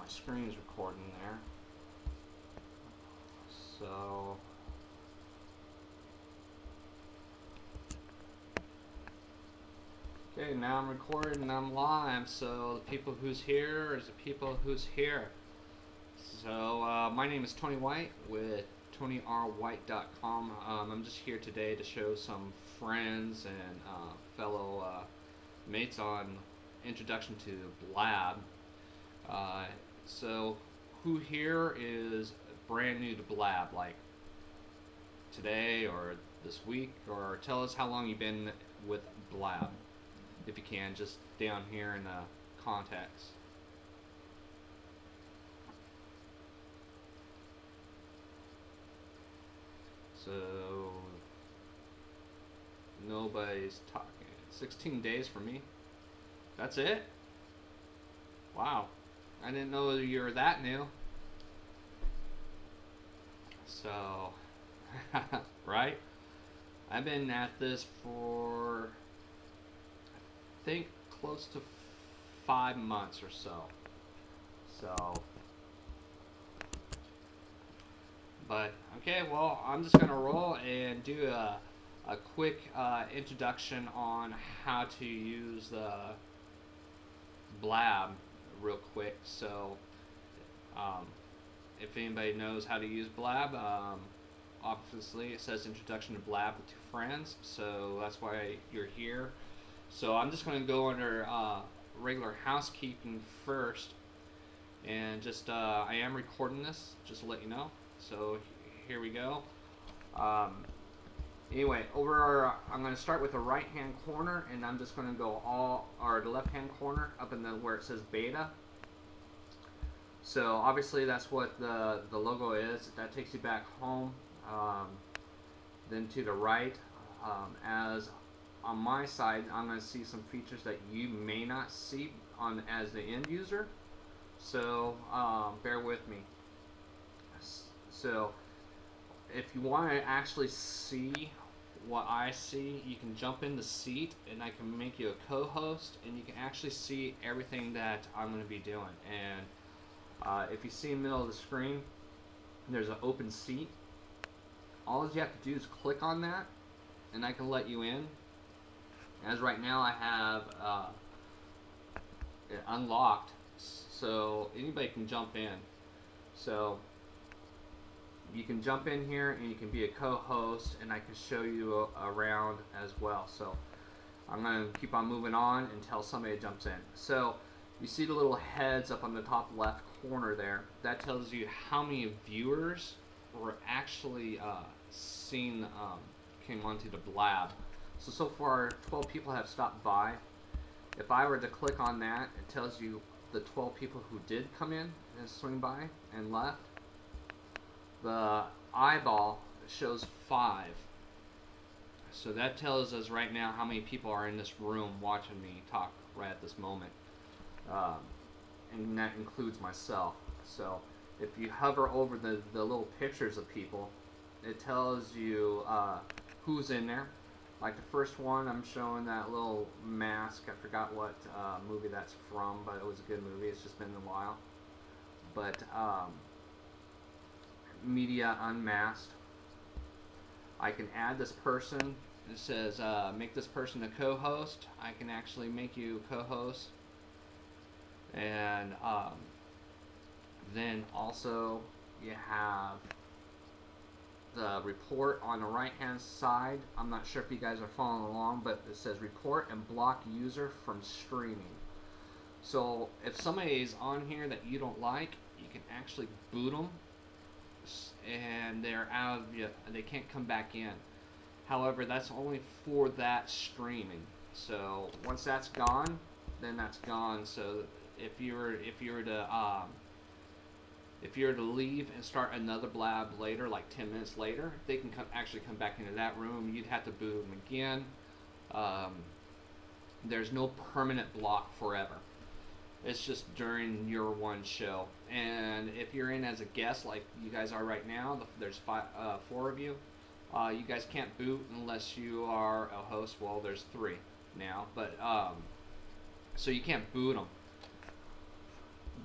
my screen's recording there. So okay, now I'm recording and I'm live. So the people who's here is the people who's here. So my name is Tony White with TonyRWhite.com. I'm just here today to show some friends and fellow mates on introduction to Blab. So who here is brand new to Blab, like today or this week, or tell us how long you've been with Blab, if you can, just down here in the contacts. So nobody's talking. 16 days for me. That's it? Wow. I didn't know you were that new. So, right? I've been at this for, I think, close to 5 months or so. But, okay, well, I'm just going to roll and do a quick introduction on how to use the Blab real quick. So, if anybody knows how to use Blab, obviously it says introduction to Blab with 2 friends, so that's why you're here. So I'm just going to go under regular housekeeping first, and just I am recording this, just to let you know. So here we go. Anyway, I'm going to start with the right hand corner, and I'm just going to go the left hand corner up in where it says beta. So obviously that's what the logo is. That takes you back home. Then to the right, as on my side, I'm going to see some features that you may not see as the end user. So bear with me. So if you want to actually see what I see, you can jump in the seat and I can make you a co-host, and you can actually see everything that I'm going to be doing. And if you see in the middle of the screen, there's an open seat. All you have to do is click on that, and I can let you in. As right now, I have it unlocked, so anybody can jump in. So you can jump in here, and you can be a co-host, and I can show you around as well. So I'm going to keep on moving on until somebody jumps in. So you see the little heads up on the top left corner there. That tells you how many viewers were actually came onto the Blab. So far 12 people have stopped by. If I were to click on that, it tells you the 12 people who did come in and swing by and left. The eyeball shows 5. So that tells us right now how many people are in this room watching me talk right at this moment. And that includes myself. So if you hover over the little pictures of people, it tells you who's in there. Like the first one, I'm showing that little mask. I forgot what movie that's from, but it was a good movie. It's just been a while. But media unmasked. I can add this person. It says make this person a co-host. I can actually make you a co-host. And then also you have the report on the right hand side. I'm not sure if you guys are following along, but it says report and block user from streaming. So if somebody is on here that you don't like, you can actually boot them, and they're out of they can't come back in. However, that's only for that streaming. So once that's gone, then that's gone. So if you were to leave and start another Blab later, like 10 minutes later, they can actually come back into that room. You'd have to boot them again. There's no permanent block forever. It's just during your one show. And if you're in as a guest, like you guys are right now, there's 4 of you. You guys can't boot unless you are a host. Well, there's 3 now, but so you can't boot them.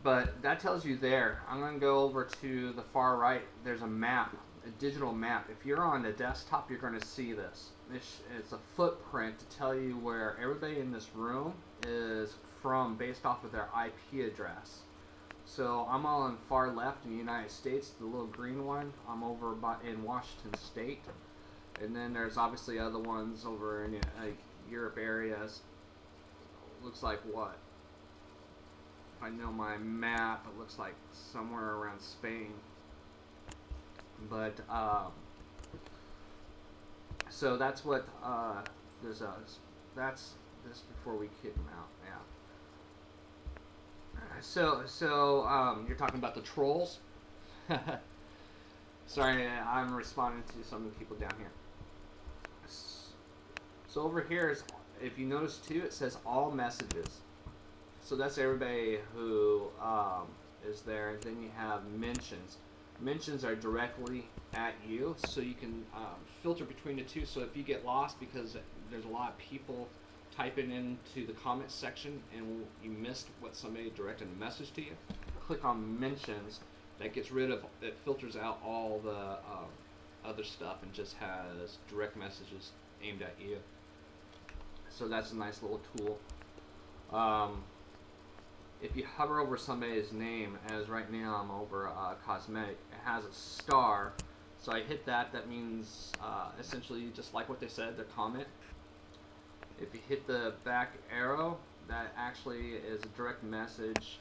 But that tells you there. I'm going to go over to the far right. There's a map, a digital map. If you're on the desktop, you're going to see this. It's a footprint to tell you where everybody in this room is from based off of their IP address. So I'm all on far left in the United States, the little green one. I'm over in Washington State. And then there's obviously other ones over in Europe areas. Looks like what? If I know my map, it looks like somewhere around Spain. But so that's what there's a. That's this before we kick them out. Yeah. So you're talking about the trolls. Sorry, I'm responding to some of the people down here. So over here is, if you notice too, it says all messages. So that's everybody who is there. And then you have mentions. Mentions are directly at you, so you can filter between the two. So if you get lost because there's a lot of people typing into the comments section and you missed what somebody directed a message to you, click on mentions. That gets rid of, it filters out all the other stuff and just has direct messages aimed at you. So that's a nice little tool. If you hover over somebody's name, as right now I'm over cosmetic, it has a star. So I hit that, that means essentially just like what they said, their comment. If you hit the back arrow, that actually is a direct message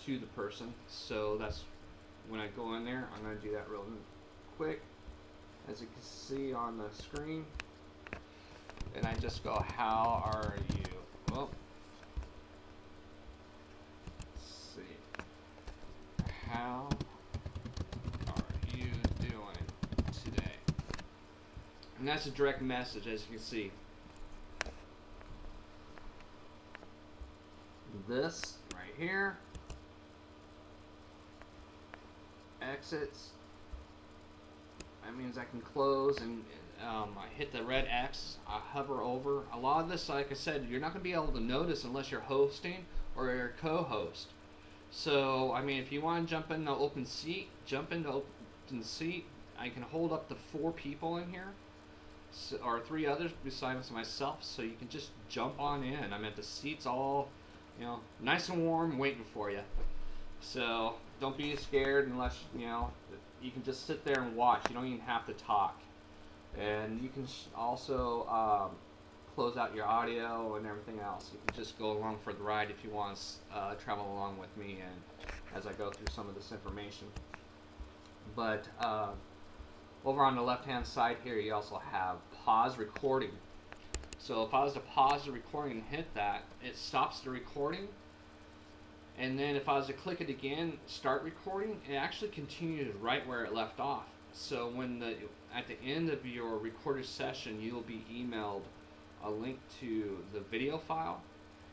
to the person. So that's when I go in there. I'm going to do that real quick, as you can see on the screen. And I just go, how are you? Well, let's see. How are you doing today? And that's a direct message, as you can see. This right here, exits, that means I can close, and I hit the red X, I hover over. A lot of this, like I said, you're not going to be able to notice unless you're hosting or you're a co-host. So, I mean, if you want to jump into open seat, jump into open seat. I can hold up to 4 people in here, so, or 3 others besides myself, so you can just jump on in. I mean, the seat's all, you know, nice and warm waiting for you. So don't be scared unless, you know, you can just sit there and watch. You don't even have to talk. And you can also close out your audio and everything else. You can just go along for the ride if you want to travel along with me and as I go through some of this information. But over on the left hand side here, you also have pause recording. So if I was to pause the recording and hit that, it stops the recording. And then if I was to click it again, start recording, it actually continues right where it left off. So when at the end of your recorded session, you'll be emailed a link to the video file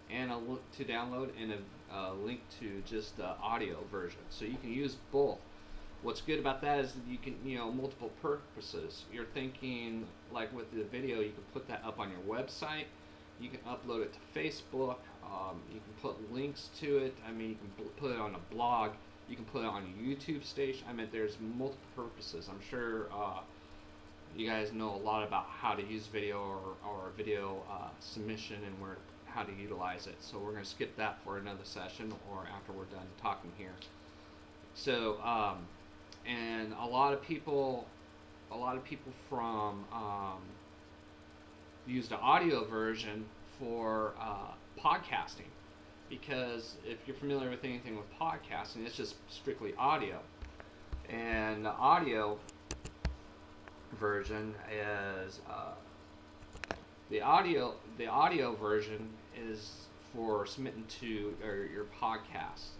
and a link to download and a link to just the audio version. So you can use both. What's good about that is that you can, you know, multiple purposes. You're thinking, like with the video, you can put that up on your website. You can upload it to Facebook. You can put links to it. I mean, you can put it on a blog. You can put it on a YouTube station. I mean, there's multiple purposes. I'm sure you guys know a lot about how to use video or video submission and how to utilize it. So we're going to skip that for another session or after we're done talking here. So and a lot of people from use the audio version for podcasting, because if you're familiar with anything with podcasting, it's just strictly audio, and the audio version is the audio version is for submitting to your podcast.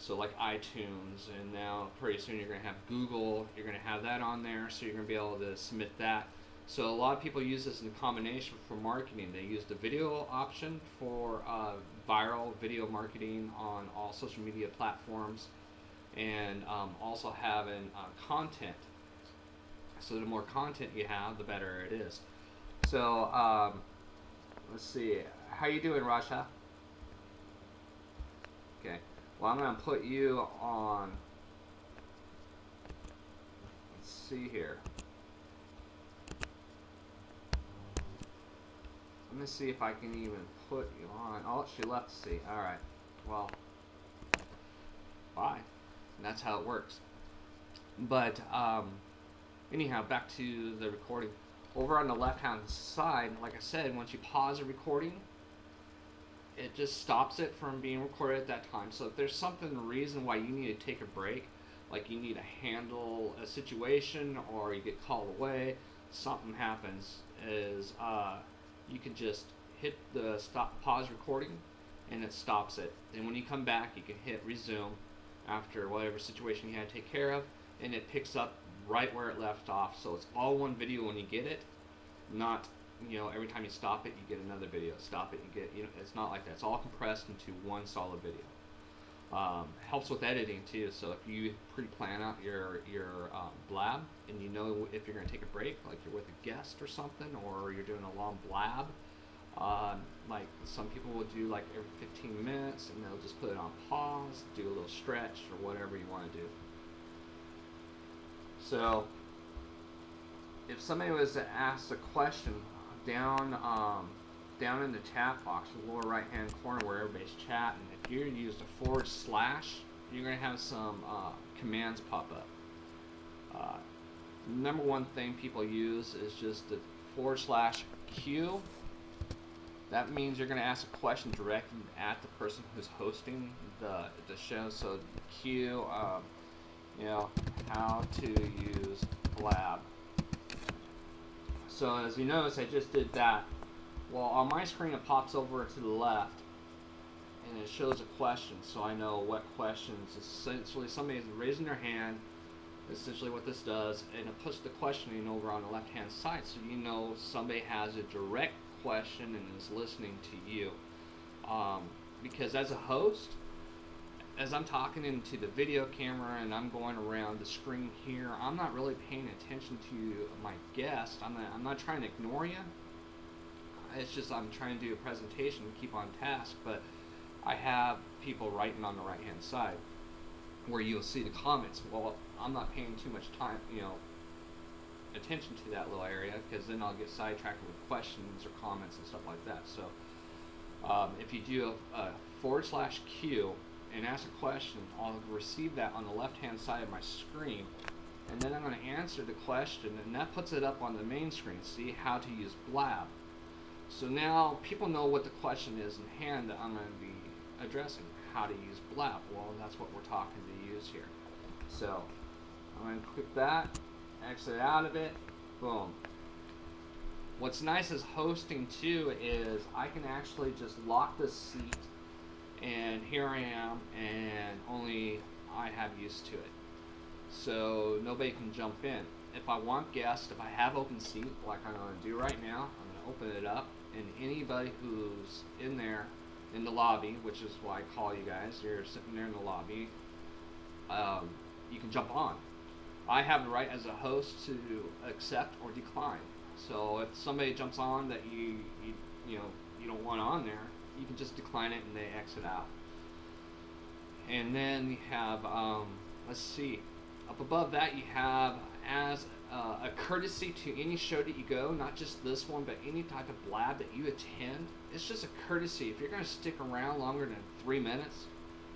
So like iTunes, and now pretty soon you're going to have Google, you're going to have that on there, so you're going to be able to submit that. So a lot of people use this in combination for marketing. They use the video option for viral video marketing on all social media platforms, and also having content. So the more content you have, the better it is. So let's see. How you doing, Rasha? Okay. Well, I'm going to put you on, let's see here. Let me see if I can even put you on. Oh, she left. See. All right. Well, bye. And that's how it works. But anyhow, back to the recording. Over on the left-hand side, like I said, once you pause a recording, it just stops it from being recorded at that time. So if there's reason why you need to take a break, like you need to handle a situation or you get called away, something happens, is you can just hit the pause recording and it stops it. And when you come back, you can hit resume after whatever situation you had to take care of, and it picks up right where it left off. So it's all one video when you get it, not, every time you stop it, you get another video. Stop it, you get, it's not like that. It's all compressed into one solid video. Helps with editing too. So if you pre-plan out your blab, and you know if you're going to take a break, like you're with a guest or something, or you're doing a long blab, like some people will do like every 15 minutes, and they'll just put it on pause, do a little stretch or whatever you want to do. So if somebody was to ask a question down in the chat box, the lower right hand corner where everybody's chatting, if you use a /, you're going to have some commands pop up. Number one thing people use is just the /Q. That means you're going to ask a question directed at the person who's hosting the show. So Q, how to use Blab. So as you notice, I just did that. Well, on my screen it pops over to the left and it shows a question, so I know what questions. Essentially somebody's raising their hand, essentially what this does, and it puts the questioning over on the left hand side, so you know somebody has a direct question and is listening to you. Because as a host, as I'm talking into the video camera and I'm going around the screen here, I'm not really paying attention to my guest. I'm not trying to ignore you. It's just I'm trying to do a presentation and keep on task, but I have people writing on the right hand side where you'll see the comments. Well, I'm not paying too much time, attention to that little area, because then I'll get sidetracked with questions or comments and stuff like that. So if you do a /Q and ask a question, I'll receive that on the left hand side of my screen, and then I'm going to answer the question, and that puts it up on the main screen. See how to use Blab. So now people know what the question is in hand that I'm going to be addressing. How to use Blab. Well, that's what we're talking to use here. So I'm going to click that, exit out of it, boom. What's nice is hosting too is I can actually just lock this seat, and here I am, and only I have use to it. So nobody can jump in. If I want guests, if I have open seat, like I'm going to do right now, I'm going to open it up, and anybody who's in there in the lobby, which is why I call you guys, you're sitting there in the lobby, you can jump on. I have the right as a host to accept or decline. So if somebody jumps on that you don't want on there, you can just decline it and they exit out. And then you have, let's see, up above that you have, as a courtesy to any show that you go, not just this one, but any type of blab that you attend, it's just a courtesy. If you're going to stick around longer than 3 minutes,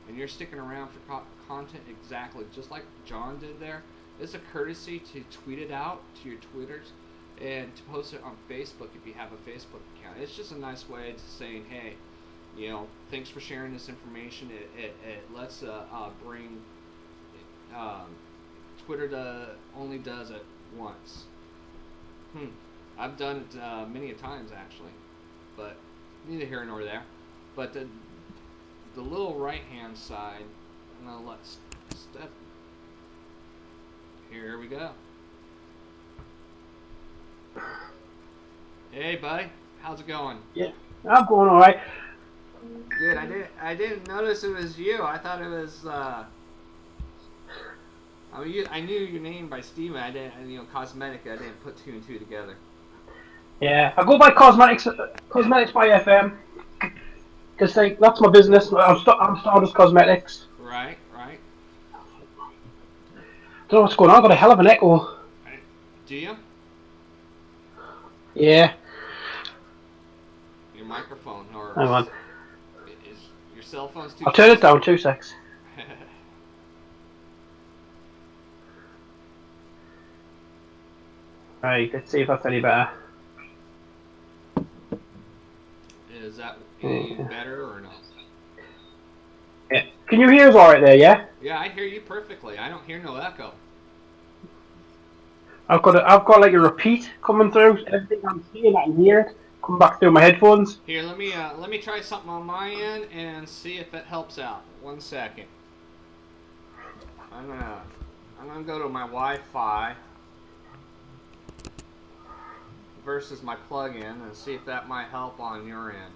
and you're sticking around for content exactly just like John did there, it's a courtesy to tweet it out to your Twitters and to post it on Facebook if you have a Facebook account. It's just a nice way to saying, hey, thanks for sharing this information. It lets bring Twitter only does it once. I've done it many a times actually, but neither here nor there. But the little right hand side, I'm gonna let Steph. Here we go. Hey, buddy, how's it going? Yeah, I'm going all right. Good. I didn't notice it was you. I thought it was. I knew your name by Steven. I didn't. Cosmetica. I didn't put 2 and 2 together. Yeah, I go by Cosmetics by FM, because that's my business. I'm Stardust Cosmetics. Right, right. Don't know what's going on. I've got a hell of an echo. Do you? Yeah. Your microphone, or Hang on. is your cell phone's too I'll turn close? it down 2 secs. Right, let's see if that's any better. Is that any Yeah. better or no? Yeah. Can you hear us alright there, yeah? Yeah, I hear you perfectly. I don't hear no echo. I've got like a repeat coming through. Everything I'm seeing, I can hear it. Come back through my headphones. Here, let me try something on my end and see if it helps out. 1 second. I'm gonna go to my Wi-Fi versus my plug-in and see if that might help on your end.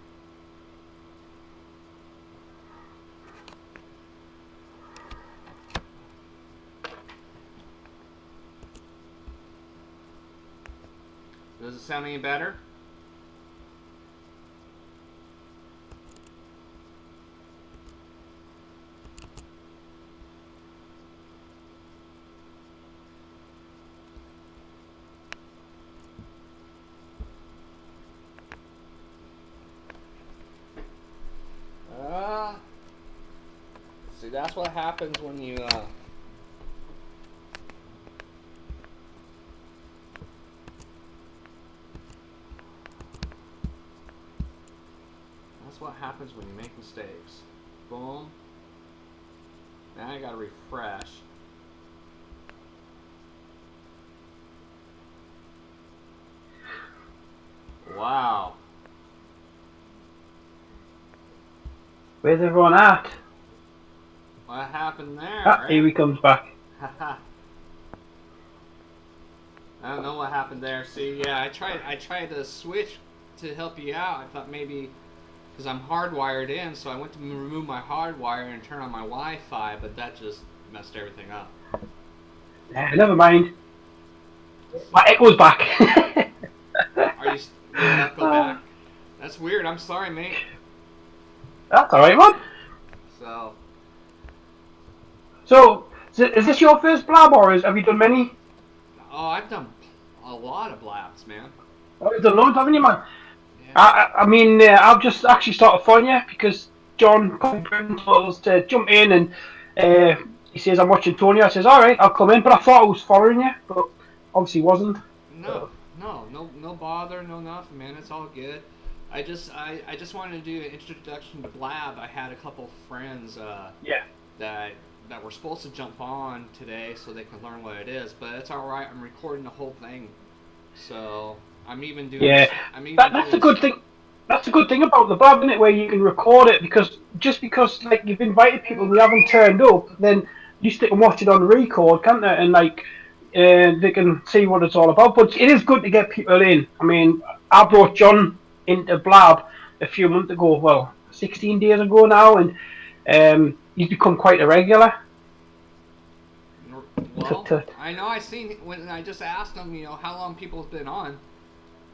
Does it sound any better? See, that's what happens when you that's what happens when you make mistakes. Boom. Now I gotta refresh. Wow. Where's everyone at? What happened there? Ah, here he comes back. I don't know what happened there. See, yeah, I tried to switch to help you out. I thought maybe because I'm hardwired in, so I went to remove my hardwire and turn on my Wi-Fi, but that just messed everything up. Never mind. My echo's back. Are you echo back? That's weird. I'm sorry, mate. That's alright, man. So, is this your first Blab, or have you done many? Oh, I've done a lot of Blabs, man. Oh, you've done loads, haven't you, man? Yeah. I mean, I've just actually started following you because John told us to jump in, and he says I'm watching Tony. I says, all right, I'll come in, but I thought I was following you, but obviously wasn't. No bother, no nothing, man. It's all good. I just wanted to do an introduction to Blab. I had a couple friends that were supposed to jump on today so they can learn what it is, but it's all right. I'm recording the whole thing, so I'm even doing. Yeah, that's a good thing. That's a good thing about the Blab, isn't it? Where you can record it, because just because like you've invited people and they haven't turned up, then you stick and watch it on record, can't they? And like they can see what it's all about. But it is good to get people in. I mean, I brought John into Blab a few months ago. Well, 16 days ago now, and he's become quite a regular. Well, I know. I seen when I just asked him, you know, how long people's been on.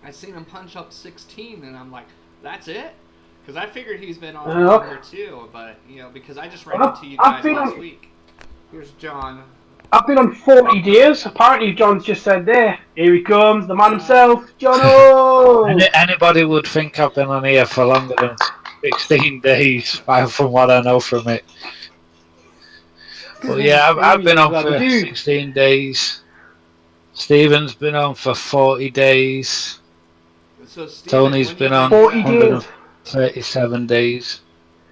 I seen him punch up 16, and I'm like, that's it? Because I figured he's been on longer too, but you know, because I just ran into you guys last week. Here's John. I've been on 40 days. Apparently, John's just said there. Here he comes, the man himself, John. Anybody would think I've been on here for longer than 16 days, from what I know from it. But yeah, I've been on for 16 days. Stephen's been on for 40 days. So Steven, Tony's been on 137 days.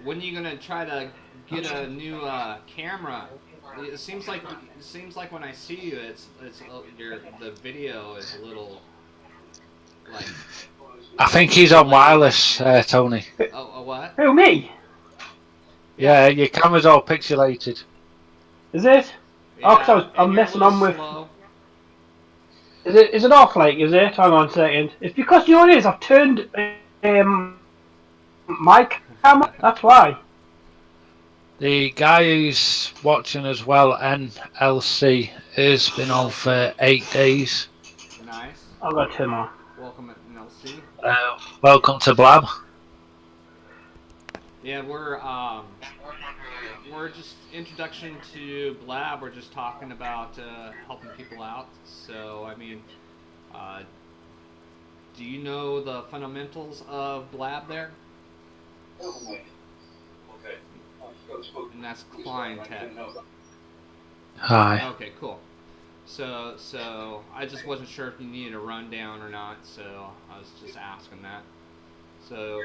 When are you gonna try to get a new camera? It seems like when I see you, the video is a little like. I think he's on wireless, Tony. Oh, what? Who, me? Yeah, your camera's all pixelated. Is it? Yeah, oh, because I'm messing on with. Slow. Is it off? Like, is it? Hang on a second. It's because you know what it is. I've turned my camera. That's why. The guy who's watching as well, NLC, has been on for 8 days. Nice. I've got 2 more. Welcome, NLC. Welcome to Blab. Yeah, we're we're just introduction to Blab. We're just talking about helping people out. So I mean, uh, do you know the fundamentals of Blab there? And that's Klein Tech. Hi. Okay, cool. So I just wasn't sure if you needed a rundown or not. So I was just asking that. So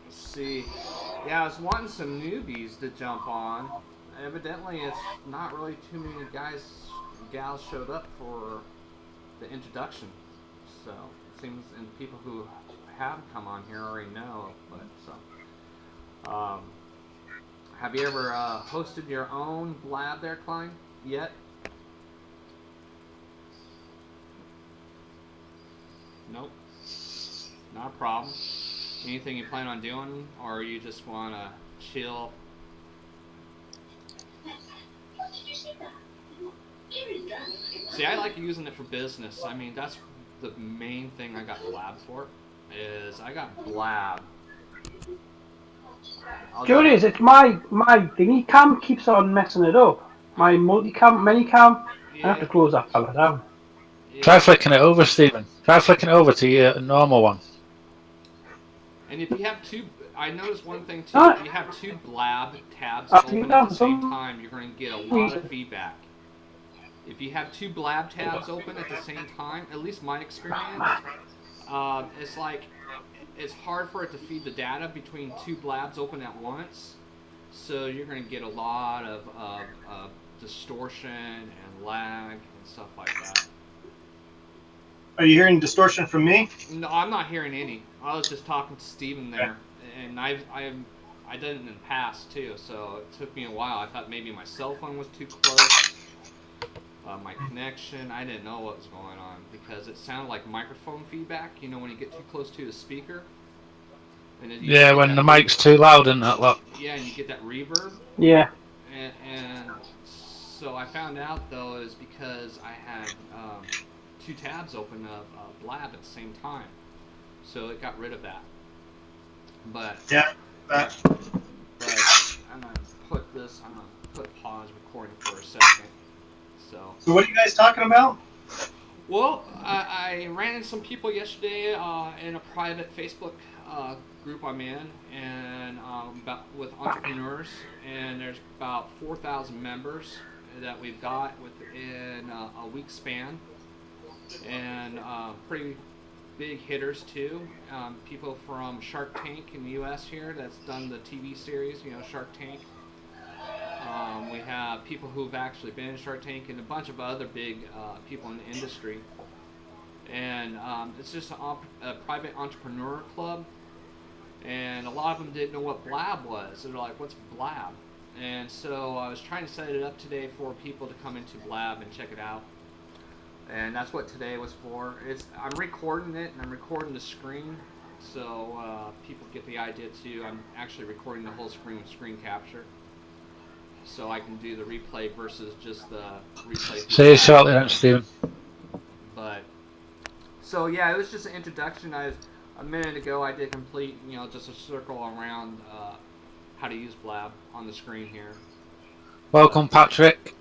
let's see. Yeah, I was wanting some newbies to jump on. Evidently, it's not really too many gals showed up for the introduction. So it seems, and people who have come on here already know. But so, have you ever hosted your own Blab there, Klein? Yet? Nope. Not a problem. Anything you plan on doing, or you just want to chill? See, I like using it for business. I mean, that's the main thing I got Blab for. Is I got Blab. Sure it is. It's my thingy cam keeps on messing it up. My multicam, minicam. I have to Yeah, close that fella down. Try yeah. flicking it over, Stephen. Try flicking it over to your normal one. And if you have two, I noticed one thing too. If Ah, you have two Blab tabs I've seen open at that the for same some time, you're going to get a lot of reason. feedback. If you have two Blab tabs open at the same time, at least my experience, it's like it's hard for it to feed the data between two Blabs open at once. So you're going to get a lot of distortion and lag and stuff like that. Are you hearing distortion from me? No, I'm not hearing any. I was just talking to Steven Okay. there, and I did it in the past too. So it took me a while. I thought maybe my cell phone was too close. My connection, I didn't know what was going on because it sounded like microphone feedback. You know when you get too close to the speaker, and then you Yeah, get when that the mic's too loud and that lot. yeah, and you get that reverb. Yeah. And so I found out though is because I had two tabs open of Blab at the same time, so it got rid of that. But Yeah. but I'm gonna put this. I'm gonna put pause recording for a second. So So what are you guys talking about? well, I ran into some people yesterday in a private Facebook group I'm in, and about with entrepreneurs, and there's about 4,000 members that we've got within a week span, and pretty big hitters too. People from Shark Tank in the U.S. here that's done the TV series, you know, Shark Tank. We have people who've actually been in Shark Tank and a bunch of other big people in the industry. And it's just a private entrepreneur club. And a lot of them didn't know what Blab was. They're like, what's Blab? And so I was trying to set it up today for people to come into Blab and check it out. And that's what today was for. I'm recording it and I'm recording the screen. So people get the idea too. I'm actually recording the whole screen with screen capture. So I can do the replay versus just the replay. See you shortly then, Stephen. But so yeah, it was just an introduction. A minute ago I did complete, you know, just a circle around how to use Blab on the screen here. Welcome, Patrick.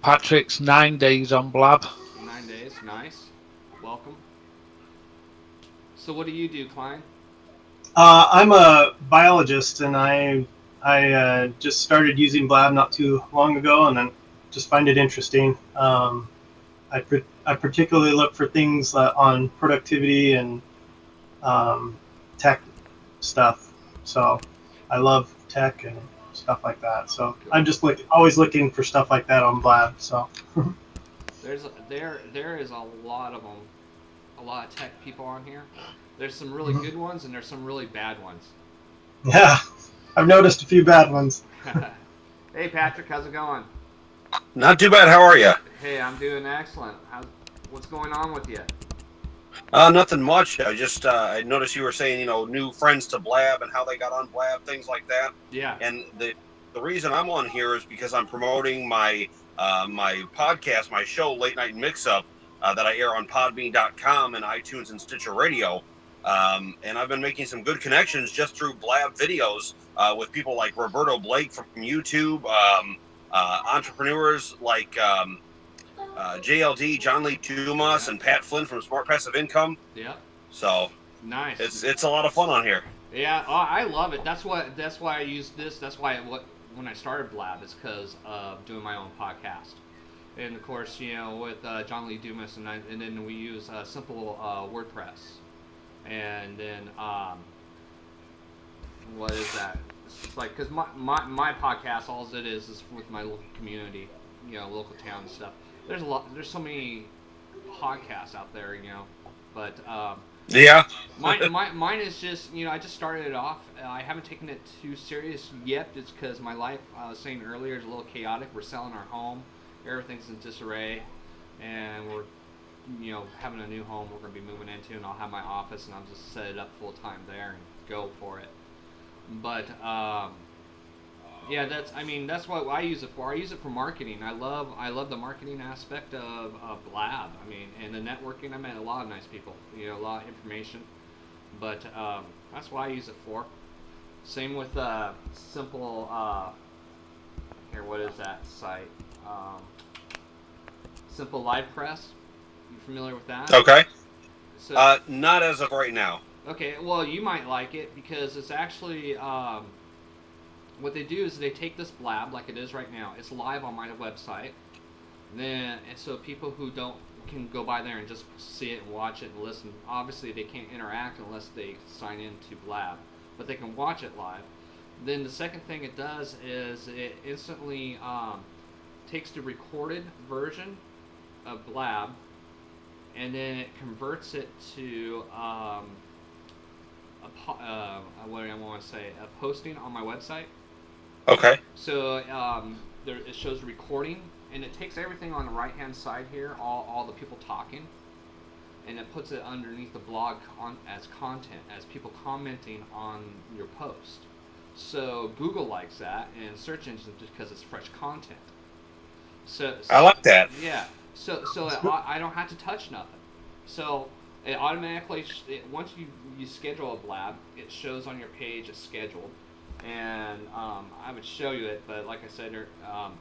Patrick's 9 days on Blab. 9 days, nice. Welcome. So what do you do, Klein? I'm a biologist, and I just started using Blab not too long ago, and I just find it interesting. I particularly look for things on productivity and tech stuff. So I love tech and stuff like that. So I'm just always looking for stuff like that on Blab. So there is a lot of them, a lot of tech people on here. There's some really good ones and there's some really bad ones. yeah, I've noticed a few bad ones. Hey Patrick, how's it going? Not too bad. How are you? Hey, I'm doing excellent. What's going on with you? Nothing much. I noticed you were saying, new friends to Blab and how they got on Blab, things like that. Yeah. And the reason I'm on here is because I'm promoting my my podcast, my show, Late Night Mix Up, that I air on Podbean.com and iTunes and Stitcher Radio. And I've been making some good connections just through Blab videos with people like Roberto Blake from YouTube, entrepreneurs like JLD, John Lee Dumas, and Pat Flynn from Smart Passive Income. Yeah. So Nice. it's a lot of fun on here. Yeah, I love it. That's why I use this. That's why when I started Blab is because of doing my own podcast, and of course with John Lee Dumas and then we use simple WordPress, and then what is that? It's just like because my podcast, all it is with my local community, local town and stuff. There's so many podcasts out there, but. Yeah. Mine is just, I just started it off. I haven't taken it too serious yet. It's because my life, I was saying earlier, is a little chaotic. We're selling our home. Everything's in disarray. And we're, having a new home we're going to be moving into. And I'll have my office and I'll just set it up full time there and go for it. But, yeah, that's what I use it for. I use it for marketing. I love the marketing aspect of Blab. And the networking. I met a lot of nice people. A lot of information. But that's what I use it for. Same with simple. Here, what is that site? Simple Live Press. You familiar with that? Okay. So, not as of right now. Okay. Well, you might like it because it's actually. What they do is they take this Blab like it is right now. It's live on my website. And so people who can go by there and just see it and watch it and listen. Obviously, they can't interact unless they sign into Blab, but they can watch it live. Then the second thing it does is it instantly takes the recorded version of Blab, and then it converts it to what do I want to say? A posting on my website. Okay. So it shows recording, and it takes everything on the right-hand side here, all the people talking, and it puts it underneath the blog as content, as people commenting on your post. So Google likes that, and search engines because it's fresh content. So I like that. Yeah. So I don't have to touch nothing. So it automatically, once you schedule a Blab, it shows on your page it's scheduled. And I would show you it, but like I said, I'll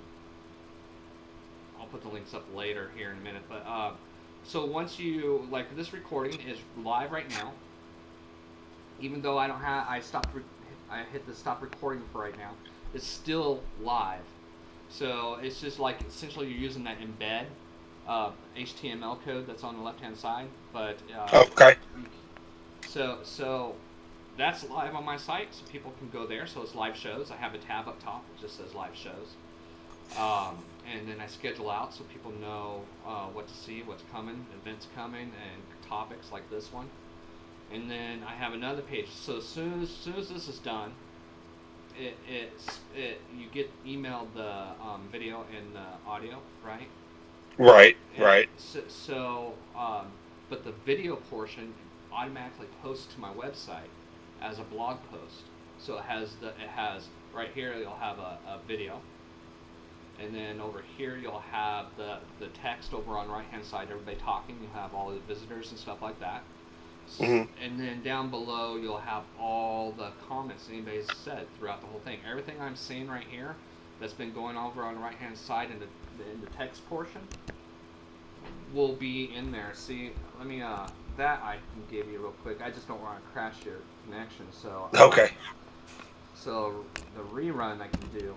put the links up later here in a minute. But so once this recording is live right now. Even though I hit the stop recording for right now. It's still live. So it's just like essentially you're using that embed HTML code that's on the left-hand side. But okay. So that's live on my site, so people can go there. So it's live shows. I have a tab up top that just says live shows. And then I schedule out so people know what to see, what's coming, events coming, and topics like this one. And then I have another page. So as soon as this is done, you get emailed the video and the audio, right? Right. And right. But the video portion automatically posts to my website as a blog post. So it has right here you'll have a video, and then over here you'll have the text over on the right hand side, everybody talking. You have all the visitors and stuff like that. Mm-hmm. And then down below you'll have all the comments anybody's said throughout the whole thing. Everything I'm saying right here that's been going over on the right hand side in the text portion will be in there. See, let me that I can give you real quick. I just don't want to crash your connection, so okay. So the rerun I can do.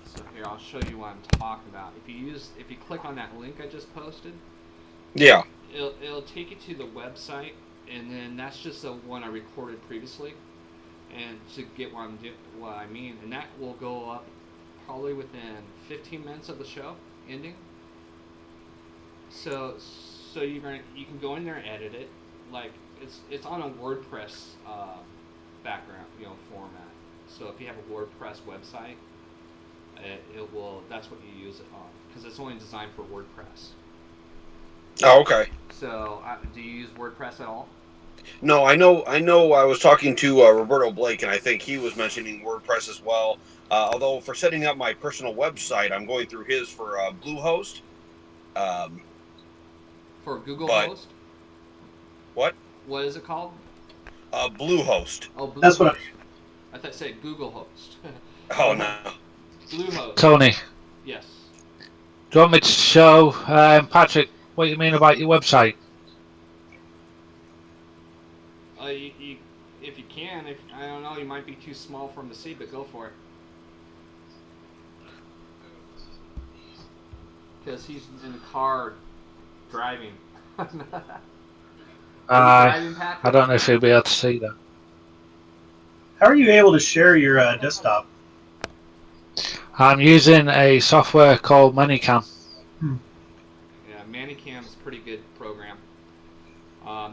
So here I'll show you what I'm talking about. If you click on that link I just posted, yeah, it'll take you to the website, and then that's just the one I recorded previously, and to get what I mean, and that will go up probably within 15 minutes of the show ending. So you can go in there and edit it, like it's on a WordPress background, format. So if you have a WordPress website, it will. That's what you use it on, because it's only designed for WordPress. Oh, okay. So do you use WordPress at all? No, I know. I was talking to Roberto Blake, and I think he was mentioning WordPress as well. Although for setting up my personal website, I'm going through his for Bluehost. For Google Host? What? What is it called? Bluehost. Oh, Bluehost. That's what. I thought I said Google host. Oh no. Bluehost. Tony, Yes. do you want me to show Patrick what you mean about your website? If you can, if I don't know, you might be too small for him to see, but go for it. Because he's in the car driving. Are you driving, I Patrick? don't know if he'll be able to see that. How are you able to share your desktop? I'm using a software called ManyCam. Yeah, Manicam is a pretty good program.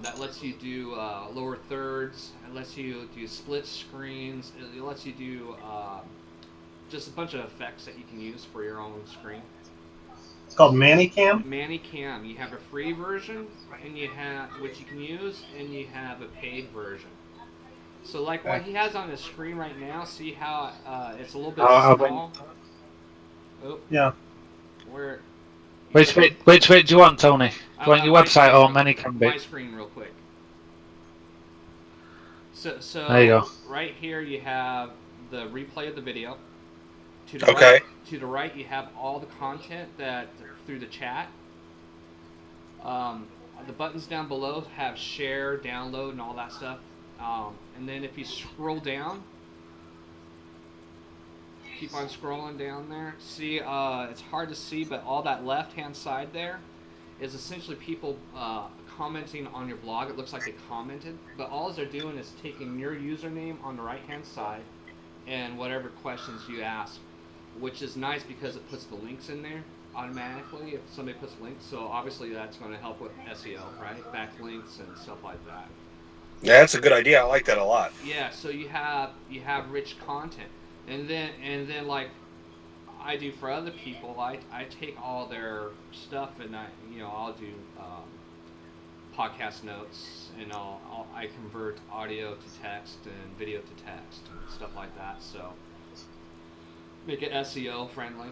That lets you do lower thirds. It lets you do split screens. It lets you do just a bunch of effects that you can use for your own screen. It's called ManyCam. Manicam. You have a free version, and you have which you can use, and you have a paid version. So, like what he has on his screen right now, see how it's a little bit small. Oh, Yeah. where? Which bit do you want, Tony? Do you want your my website screen or real- ManyCam My bit? screen, real quick. So There you go. right here you have the replay of the video. To the Okay. right, you have all the content that through the chat. The buttons down below have share, download, and all that stuff. And then if you scroll down, keep on scrolling down there. See, it's hard to see, but all that left-hand side there is essentially people commenting on your blog. It looks like they commented, but all they're doing is taking your username on the right-hand side and whatever questions you ask, which is nice because it puts the links in there automatically if somebody puts links. So obviously that's going to help with SEO, right? Backlinks and stuff like that. Yeah, that's a good idea. I like that a lot. Yeah, so you have rich content, and then like I do for other people, I take all their stuff and I'll do podcast notes, and I convert audio to text and video to text and stuff like that. So make it SEO friendly.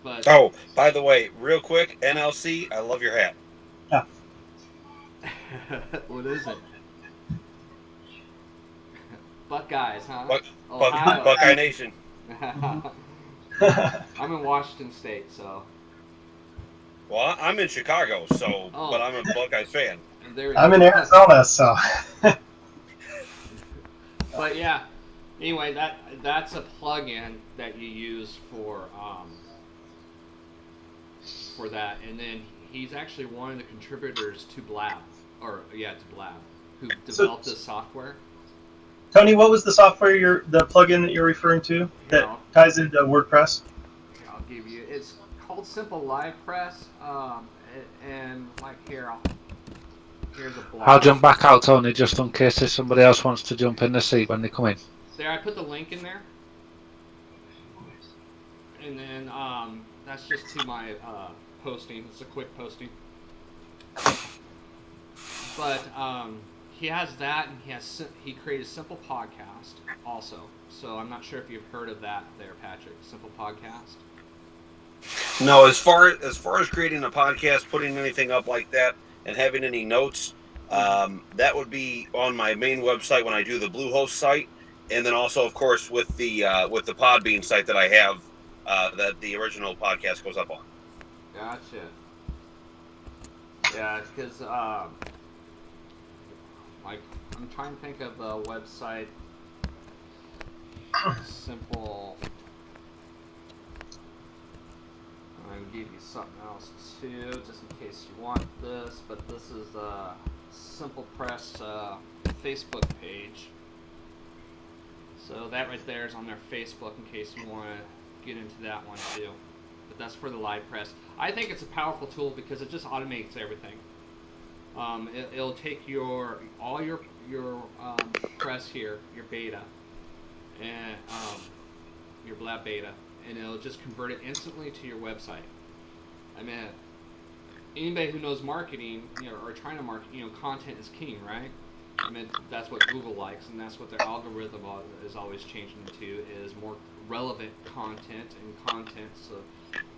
But Oh, by the way, real quick, NLC, I love your hat. Yeah. what is it? Buckeyes, huh? Buckeye Nation. I'm in Washington State, so. Well, I'm in Chicago, so but I'm a Buckeyes fan. I'm in Arizona, so. But yeah, anyway, that's a plugin that you use for that, and then he's actually one of the contributors to Blab, to Blab, who developed this software. Tony, what was the software the plugin that you're referring to that ties into WordPress? I'll give you. It's called Simple Live Press, and like here's a blog. I'll jump back out, Tony, just in case if somebody else wants to jump in the seat when they come in. There, I put the link in there, and then that's just to my posting. It's a quick posting, but he has that, and he created a Simple Podcast also. So I'm not sure if you've heard of that there, Patrick. Simple Podcast. No, as far as creating a podcast, putting anything up like that, and having any notes, that would be on my main website when I do the Bluehost site, and then also, of course, with the Podbean site that I have, that the original podcast goes up on. Gotcha. Yeah, because like I'm trying to think of a website. Simple. I'm gonna give you something else too, just in case you want this. But this is Simple Press Facebook page. So that right there is on their Facebook in case you want to get into that one too. But that's for the live press. I think it's a powerful tool because it just automates everything. It'll take all your press here, your beta, and your Blab beta, and it'll just convert it instantly to your website. I mean, anybody who knows marketing, or trying to market, content is king, right? I mean, that's what Google likes, and that's what their algorithm is always changing to, is more relevant content and content.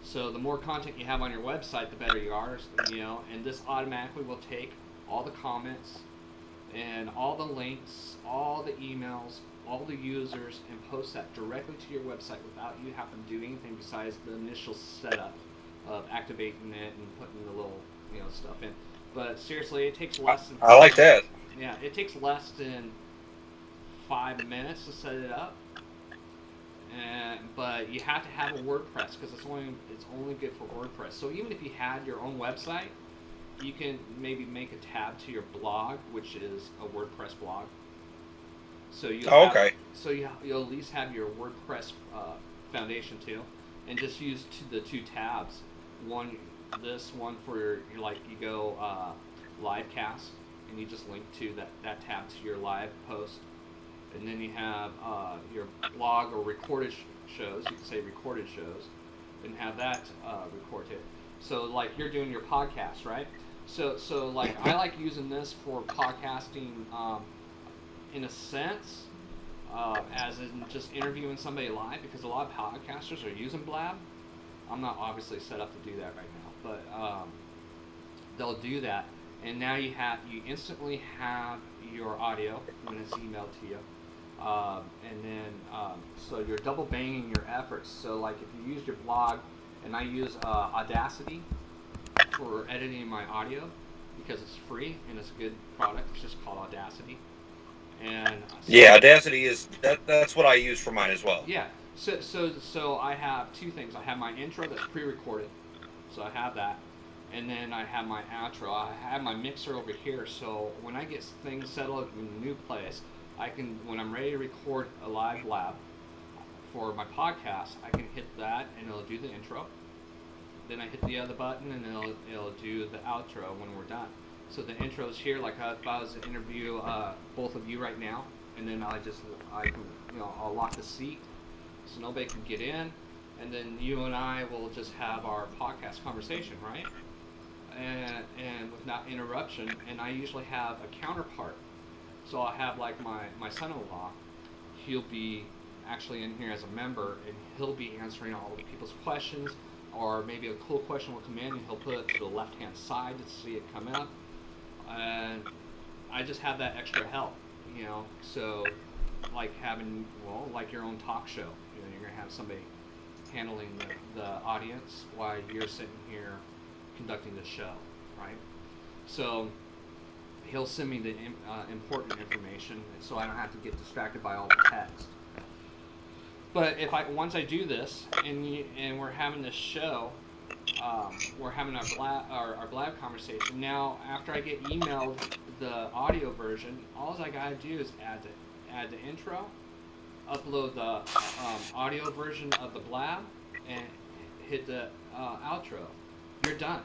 So the more content you have on your website, the better you are, and this automatically will take all the comments and all the links, all the emails, all the users and post that directly to your website without you having to do anything besides the initial setup of activating it and putting the little stuff in. But seriously, it takes less than I like that. yeah, it takes less than 5 minutes to set it up. But you have to have a WordPress because it's only good for WordPress. So even if you had your own website, you can maybe make a tab to your blog, which is a WordPress blog. So you'll at least have your WordPress foundation too, and just use the two tabs. This one for you go live cast, and you just link to that tab to your live post. And then you have your blog or recorded shows. You can say recorded shows, and have that recorded. So like you're doing your podcast, right? So like I like using this for podcasting, in a sense, as in just interviewing somebody live, because a lot of podcasters are using Blab. I'm not obviously set up to do that right now, but they'll do that, and now you instantly have your audio when it's emailed to you. And then so you're double banging your efforts. So like if you use your blog, and I use Audacity for editing my audio because it's free and it's a good product. It's just called Audacity. And yeah, Audacity is that's what I use for mine as well. Yeah. So I have two things. I have my intro that's pre-recorded, so I have that, and then I have my outro. I have my mixer over here. So when I get things settled in a new place, when I'm ready to record a live Blab for my podcast, I can hit that and it'll do the intro. Then I hit the other button and it'll do the outro when we're done. So the intro is here, like if I was to interview both of you right now, and then I'll lock the seat so nobody can get in, and then you and I will just have our podcast conversation, right? And without interruption. And I usually have a counterpart. So I have like my son-in-law. He'll be actually in here as a member, and he'll be answering all the people's questions, or maybe a cool question will come in and he'll put it to the left-hand side to see it come up. And I just have that extra help, So like having like your own talk show, you're gonna have somebody handling the audience while you're sitting here conducting the show, right? So he'll send me the important information, so I don't have to get distracted by all the text. But once I do this, and we're having this show, we're having our Blab conversation. Now, after I get emailed the audio version, all I gotta do is add the intro, upload the audio version of the Blab, and hit the outro. You're done.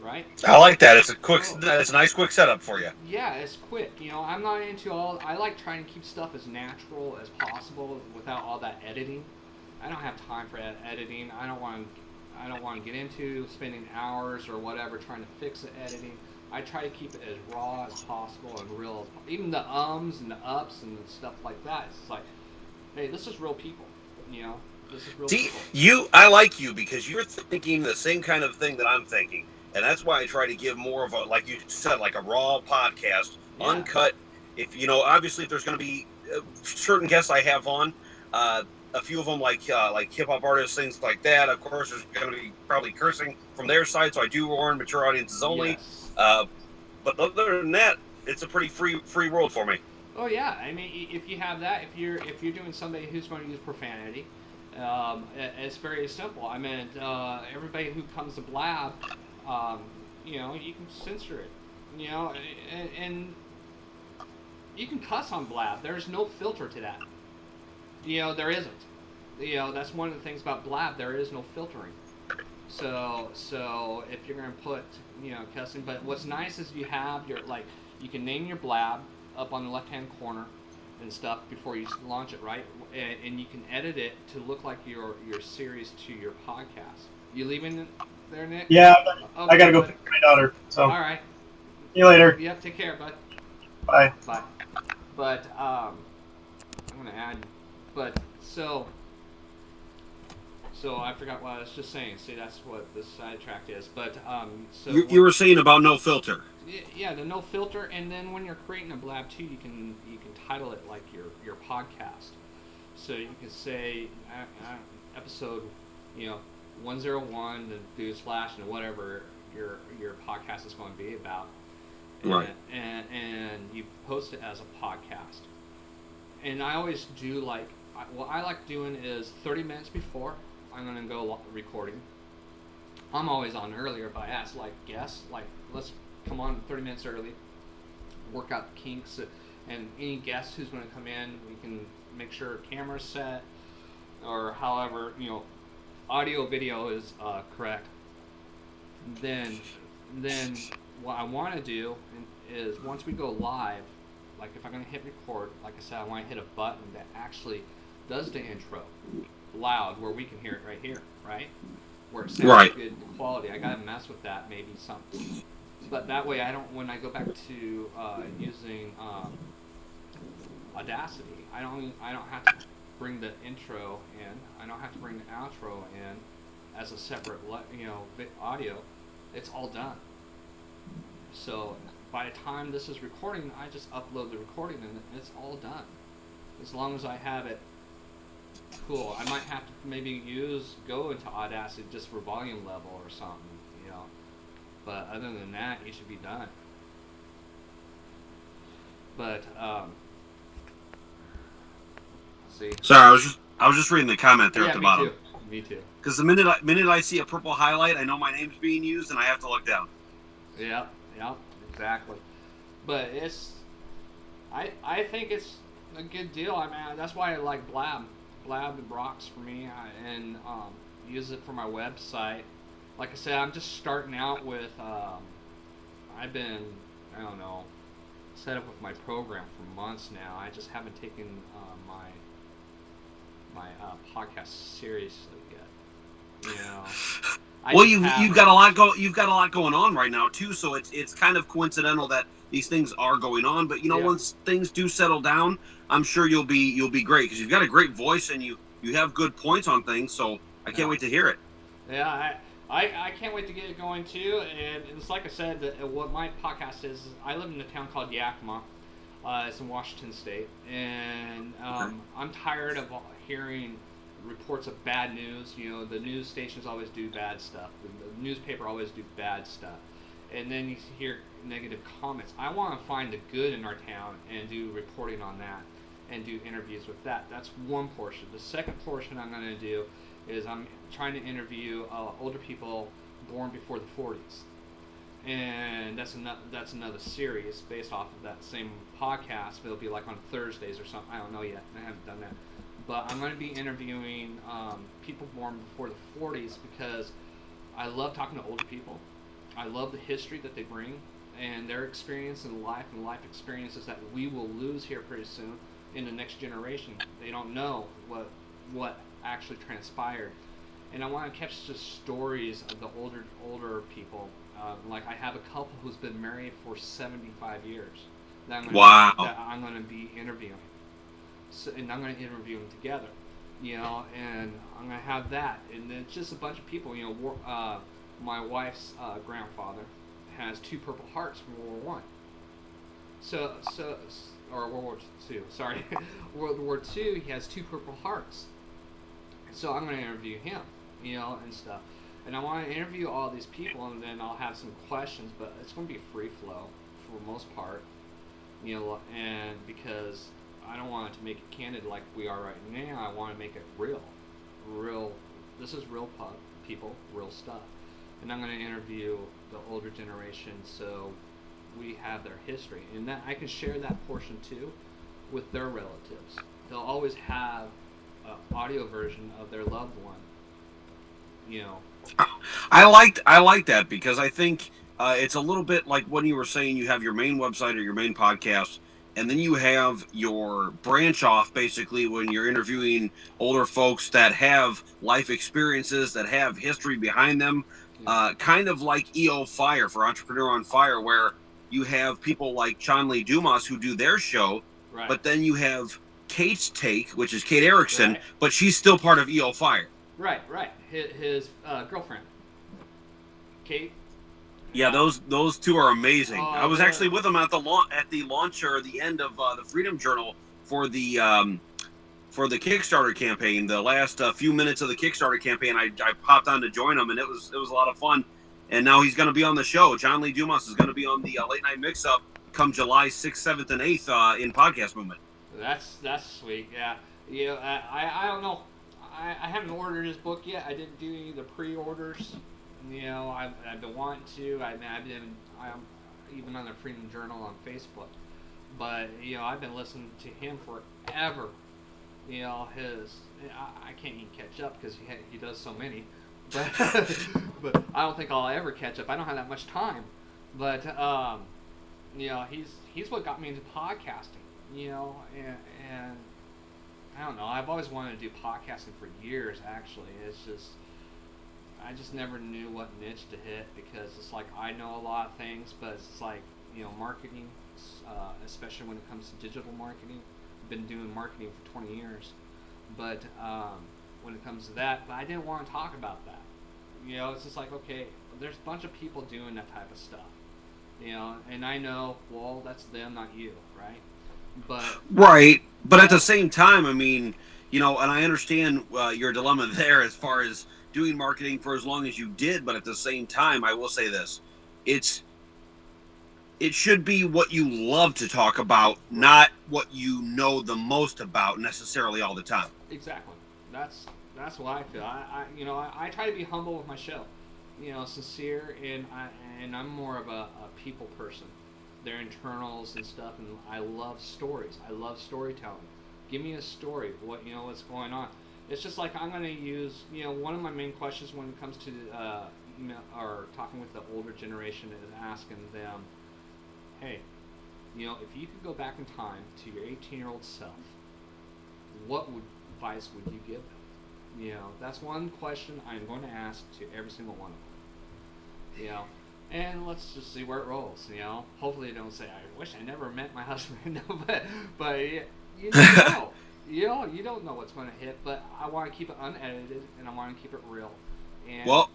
Right? I like that. It's a nice quick setup for you. Yeah, it's quick. I'm not into I like trying to keep stuff as natural as possible without all that editing. I don't have time for editing. I don't want to get into spending hours or whatever trying to fix the editing. I try to keep it as raw as possible and real. Even the ums and the ups and stuff like that. It's like, hey, this is real people. This is real people. I like you because you're thinking the same kind of thing that I'm thinking. And that's why I try to give more of a, like you said, like a raw podcast, uncut. If obviously, if there's going to be certain guests I have on, a few of them like hip hop artists, things like that. Of course, there's going to be probably cursing from their side, so I do warn mature audiences only. Yes. But other than that, it's a pretty free world for me. Oh yeah, I mean, if you have that, if you're doing somebody who's going to use profanity, it's very simple. I mean, everybody who comes to Blab. You can censor it, and you can cuss on Blab. There's no filter to that. There isn't. That's one of the things about Blab. There is no filtering. So if you're going to put, cussing, but what's nice is you have you can name your Blab up on the left-hand corner and stuff before you launch it, right? And you can edit it to look like your series to your podcast. You leaving there, Nick? Yeah, okay, I gotta go pick up my daughter. So. All right. See you later. Yep. Take care, bud. Bye. Bye. But I'm gonna add. But so So I forgot what I was just saying. See, that's what the sidetrack is. But so You were saying about no filter. yeah, the no filter, and then when you're creating a blab too, you can title it like your podcast. So you can say episode, 101, the do slash and whatever your podcast is going to be about, Right. And you post it as a podcast. And I always do what I like doing is 30 minutes before I'm gonna go recording. I'm always on earlier, but I ask guests let's come on 30 minutes early, work out the kinks, and any guest who's going to come in, we can make sure camera's set, or however audio video is correct. Then what I want to do is once we go live, like if I'm going to hit record, like I said, I want to hit a button that actually does the intro loud where we can hear it right here, right? Where it sounds good quality. I gotta mess with that, maybe something. But that way I don't, when I go back to using Audacity, I don't have to bring the intro in. I don't have to bring the outro in as a separate audio. It's all done. So by the time this is recording, I just upload the recording and it's all done. As long as I have it cool. I might have to maybe go into Audacity just for volume level or something, But other than that, you should be done. But see. Sorry, I was just reading the comment there at the bottom. Me too. Because the minute I see a purple highlight, I know my name's being used, and I have to look down. Yeah, exactly. But I think it's a good deal. I mean, that's why I like Blab. Blab rocks for me, and use it for my website. Like I said, I'm just starting out with. I've been, set up with my program for months now. I just haven't taken my podcast seriously yet. Well, you've got a lot going on right now too. So it's kind of coincidental that these things are going on. But once things do settle down, I'm sure you'll be great because you've got a great voice and you have good points on things. So I can't wait to hear it. Yeah, I can't wait to get it going too. And it's like I said, what my podcast is I live in a town called Yakima. It's in Washington State, and I'm tired of hearing reports of bad news. The news stations always do bad stuff. The newspaper always do bad stuff. And then you hear negative comments. I want to find the good in our town and do reporting on that and do interviews with that. That's one portion. The second portion I'm going to do is I'm trying to interview older people born before the 40s. And that's another series based off of that same podcast. It'll be like on Thursdays or something. I don't know yet. I haven't done that. But I'm going to be interviewing people born before the 40s because I love talking to older people. I love the history that they bring and their experience in life and life experiences that we will lose here pretty soon in the next generation. They don't know what actually transpired. And I want to catch the stories of the older people. Like I have a couple who's been married for 75 years. That I'm going to be interviewing. So, and I'm going to interview them together, and I'm going to have that. And it's just a bunch of people, my wife's grandfather has 2 Purple Hearts from World War I. Or World War II, sorry. World War II, he has 2 Purple Hearts. So I'm going to interview him, and stuff. And I want to interview all these people, and then I'll have some questions, but it's going to be free flow for the most part, and because I don't want it to make it candid like we are right now. I want to make it real. This is real people, real stuff. And I'm going to interview the older generation so we have their history. And that I can share that portion too with their relatives. They'll always have an audio version of their loved one. I like that because I think it's a little bit like when you were saying you have your main website or your main podcast, and then you have your branch off basically when you're interviewing older folks that have life experiences, that have history behind them, kind of like EO Fire for Entrepreneur on Fire, where you have people like John Lee Dumas who do their show, but then you have Kate's take, which is Kate Erickson, but she's still part of EO Fire. Right. His girlfriend, Kate. Yeah, those two are amazing. Oh, I was they're- actually with them at the launch or the end of the Freedom Journal for the Kickstarter campaign. The last few minutes of the Kickstarter campaign, I popped on to join them, and it was a lot of fun. And now he's going to be on the show. John Lee Dumas is going to be on the Late Night Mix-Up come July 6th, 7th, and 8th in Podcast Movement. That's sweet. Yeah. I don't know. I haven't ordered his book yet. I didn't do any of the pre-orders. I've been wanting to. I'm even on the Freedom Journal on Facebook. But I've been listening to him forever. I can't even catch up because he does so many. But but I don't think I'll ever catch up. I don't have that much time. But he's what got me into podcasting. And I don't know. I've always wanted to do podcasting for years. Actually, I just never knew what niche to hit because it's like I know a lot of things, but it's like marketing, especially when it comes to digital marketing. I've been doing marketing for 20 years, but when it comes to that, but I didn't want to talk about that. It's just like, okay, there's a bunch of people doing that type of stuff, and I know, well, that's them, not you, right? But at the same time, I mean, and I understand your dilemma there as far as doing marketing for as long as you did, but at the same time, I will say this: it should be what you love to talk about, not what you know the most about necessarily all the time. Exactly. That's what I feel. I try to be humble with my show, sincere, and I'm more of a people person. Their internals and stuff, and I love stories. I love storytelling. Give me a story. What's going on. It's just like I'm going to use. One of my main questions when it comes to or talking with the older generation is asking them, hey, if you could go back in time to your 18-year-old self, what advice would you give them? That's one question I'm going to ask to every single one of them. And let's just see where it rolls. Hopefully they don't say, I wish I never met my husband. but you don't know. You don't know what's going to hit. But I want to keep it unedited, and I want to keep it real. And well,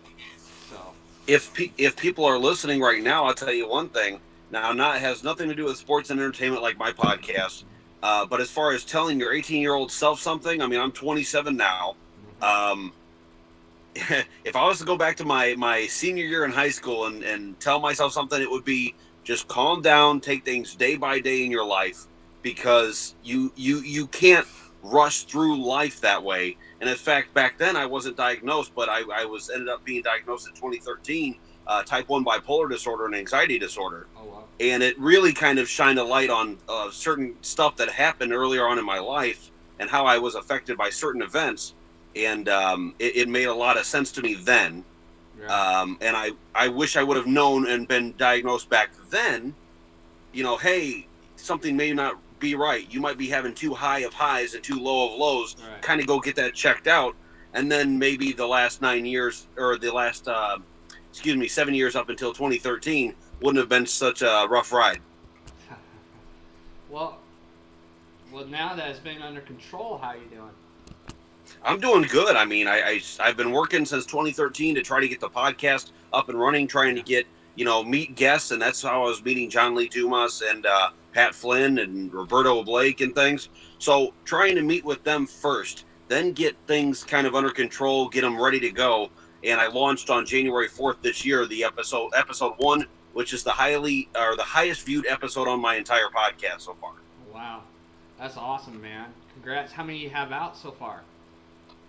so if people are listening right now, I'll tell you one thing. Now, has nothing to do with sports and entertainment like my podcast. But as far as telling your 18-year-old self something, I mean, I'm 27 now. If I was to go back to my senior year in high school and tell myself something, it would be just calm down, take things day by day in your life, because you can't rush through life that way. And in fact, back then I wasn't diagnosed, but I ended up being diagnosed in 2013, type 1 bipolar disorder and anxiety disorder. Oh, wow. And it really kind of shined a light on certain stuff that happened earlier on in my life and how I was affected by certain events. And it made a lot of sense to me then. Yeah. And I wish I would have known and been diagnosed back then, hey, something may not be right. You might be having too high of highs and too low of lows. Right. Kind of go get that checked out. And then maybe the last 9 years or the last, 7 years up until 2013 wouldn't have been such a rough ride. Well, now that it's been under control, how are you doing? I'm doing good. I mean, I've been working since 2013 to try to get the podcast up and running, trying to get, meet guests, and that's how I was meeting John Lee Dumas and Pat Flynn and Roberto Blake and things. So trying to meet with them first, then get things kind of under control, get them ready to go. And I launched on January 4th this year, the episode 1, which is the highest viewed episode on my entire podcast so far. Wow. That's awesome, man. Congrats. How many you have out so far?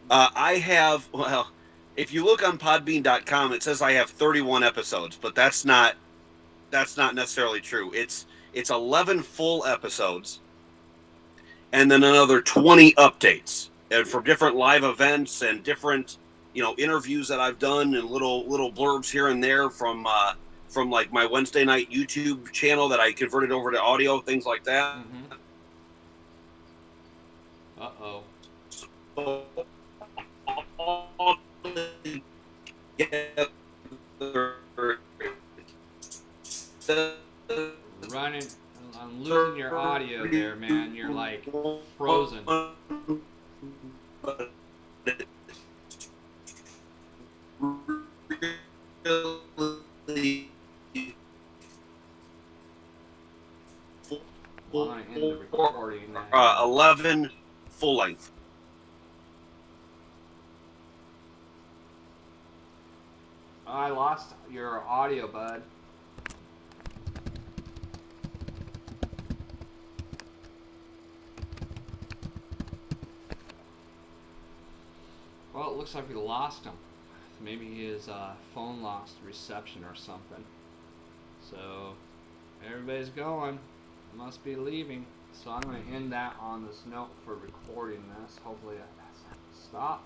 I have, if you look on podbean.com, it says I have 31 episodes, but that's not necessarily true. It's 11 full episodes and then another 20 updates and for different live events and different, interviews that I've done and little blurbs here and there from like my Wednesday night YouTube channel that I converted over to audio, things like that. Mm-hmm. Uh-oh. Running, I'm losing your audio there, man. You're like frozen. 11 full length. I lost your audio, bud. Well, it looks like we lost him. Maybe his phone lost reception or something. So, everybody's going. Must be leaving. So I'm going to end that on this note for recording this. Hopefully that stop.